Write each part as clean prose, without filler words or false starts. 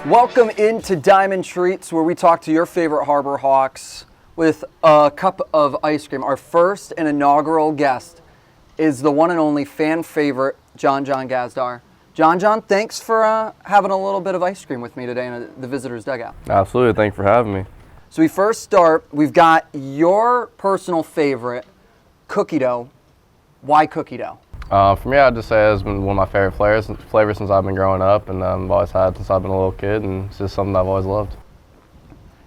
Welcome into Diamond Treats, where we talk to your favorite Harbor Hawks with a cup of ice cream. Our first and inaugural guest is the one and only fan favorite, Jon Jon Gazdar. Jon, thanks for having a little bit of ice cream with me today in the visitors' dugout. Absolutely, thanks for having me. So we first start, we've got your personal favorite, cookie dough. Why cookie dough? For me, I'd just say it's been one of my favorite flavors since I've been growing up, and I've always had since I've been a little kid, and it's just something I've always loved.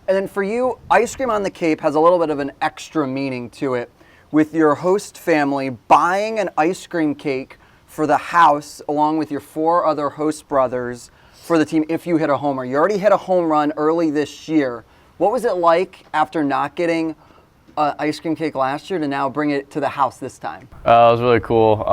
And then for you, ice cream on the Cape has a little bit of an extra meaning to it, with your host family buying an ice cream cake for the house, along with your 4 other host brothers, for the team if you hit a homer. You already hit a home run early this year. What was it like after not getting ice cream cake last year to now bring it to the house this time? It was really cool.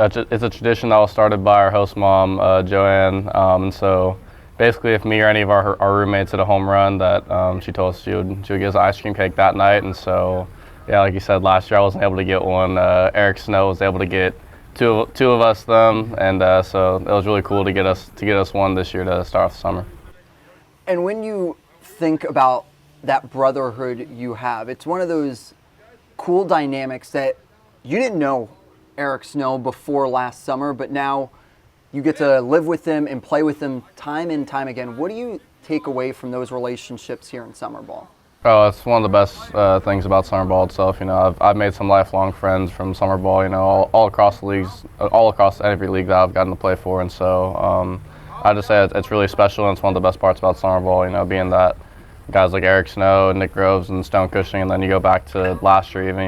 It's a tradition that was started by our host mom, Joanne. And so basically, if me or any of our roommates hit a home run, that she told us she would give us an ice cream cake that night. And so, yeah, like you said, last year I wasn't able to get one. Eric Snow was able to get two of us them, and so it was really cool to get us one this year to start off the summer. And when you think about that brotherhood you have, it's one of those cool dynamics that you didn't know Eric Snow before last summer, but now you get to live with him and play with him time and time again. What do you take away from those relationships here in summer ball? Oh, it's one of the best things about summer ball itself. You know, I've made some lifelong friends from summer ball. You know, all across the leagues, all across every league that I've gotten to play for, and so I just say it's really special, and it's one of the best parts about summer ball. You know, being that guys like Eric Snow, Nick Groves, and Stone Cushing, and then you go back to last year, even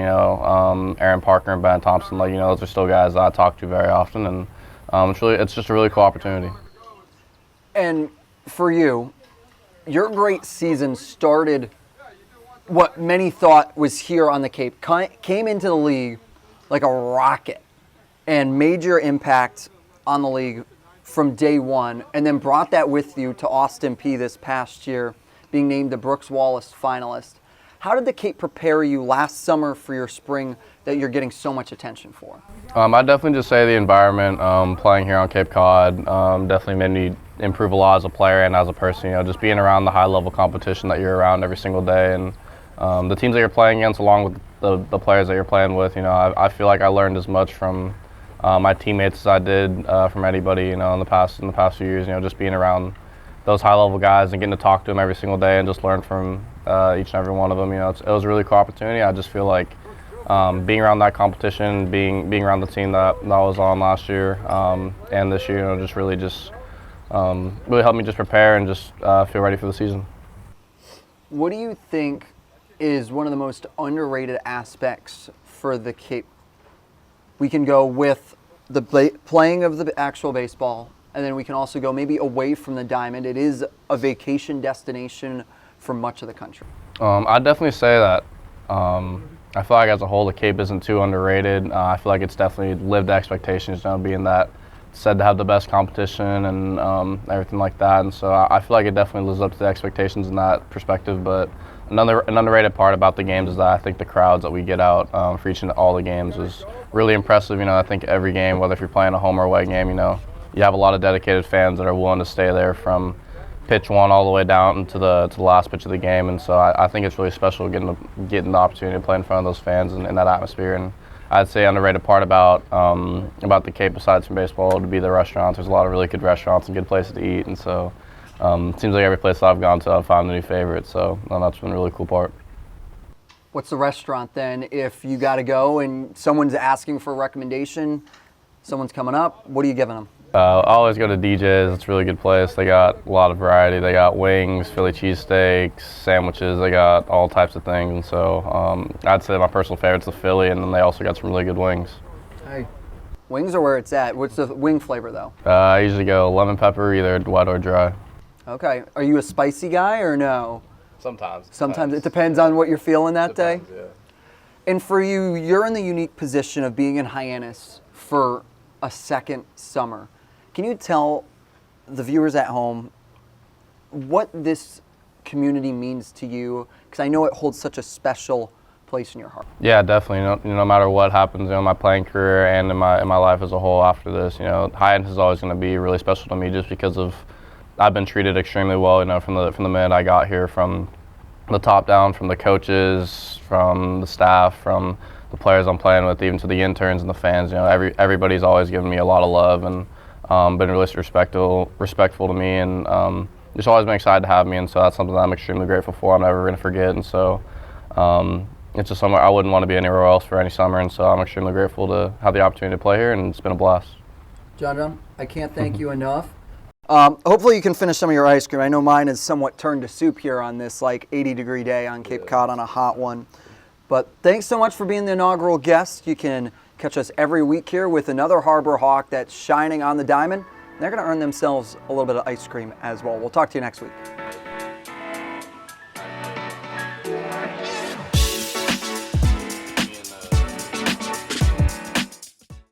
Aaron Parker and Ben Thompson. Like, those are still guys that I talk to very often, and it's just a really cool opportunity. And for you, your great season started what many thought was here on the Cape, came into the league like a rocket and major impact on the league from day one, and then brought that with you to Austin Peay this past year, being named the Brooks Wallace finalist. How did the Cape prepare you last summer for your spring that you're getting so much attention for? I'd definitely just say the environment, playing here on Cape Cod, definitely made me improve a lot as a player and as a person. Just being around the high-level competition that you're around every single day, and the teams that you're playing against, along with the players that you're playing with. I feel like I learned as much from my teammates as I did from anybody. In the past few years. Just being around those high-level guys and getting to talk to them every single day and just learn from each and every one of them. It was a really cool opportunity. I just feel like being around that competition, being around the team that I was on last year and this year, just really helped me just prepare and just feel ready for the season. What do you think is one of the most underrated aspects for the Cape? We can go with the playing of the actual baseball, and then we can also go maybe away from the Diamond. It is a vacation destination for much of the country. I'd definitely say that. I feel like as a whole, the Cape isn't too underrated. I feel like it's definitely lived expectations, being that it's said to have the best competition and everything like that. And so I feel like it definitely lives up to the expectations in that perspective. But an underrated part about the games is that I think the crowds that we get out for each and all the games is really impressive. I think every game, whether if you're playing a home or away game, you have a lot of dedicated fans that are willing to stay there from pitch one all the way down to the last pitch of the game. And so I think it's really special getting the opportunity to play in front of those fans and in that atmosphere. And I'd say underrated part about the Cape, besides from baseball, would be the restaurants. There's a lot of really good restaurants and good places to eat. And so it seems like every place that I've gone to, I've found a new favorite. So that's been a really cool part. What's the restaurant then? If you got to go and someone's asking for a recommendation, someone's coming up, what are you giving them? I always go to DJ's. It's a really good place. They got a lot of variety. They got wings, Philly cheesesteaks, sandwiches. They got all types of things. And so I'd say my personal favorite's the Philly, and then they also got some really good wings. Hey, wings are where it's at. What's the wing flavor though? I usually go lemon pepper, either wet or dry. Okay. Are you a spicy guy or no? Sometimes. It depends on what you're feeling that day? Yeah. And for you, you're in the unique position of being in Hyannis for a second summer. Can you tell the viewers at home what this community means to you? Because I know it holds such a special place in your heart. Yeah, definitely. No matter what happens in my playing career and in my life as a whole after this, Hyannis is always going to be really special to me just because of I've been treated extremely well, you know, from the minute I got here, from the top down, from the coaches, from the staff, from the players I'm playing with, even to the interns and the fans. You know, everybody's always given me a lot of love and been really respectful to me, and just always been excited to have me. And so that's something that I'm extremely grateful for. I'm never going to forget. And so it's just somewhere I wouldn't want to be anywhere else for any summer. And so I'm extremely grateful to have the opportunity to play here, and it's been a blast. Jon Jon, I can't thank you enough. Hopefully you can finish some of your ice cream. I know mine is somewhat turned to soup here on this 80-degree day on Cape Cod on a hot one. But thanks so much for being the inaugural guest. You can catch us every week here with another Harbor Hawk that's shining on the diamond. They're going to earn themselves a little bit of ice cream as well. We'll talk to you next week.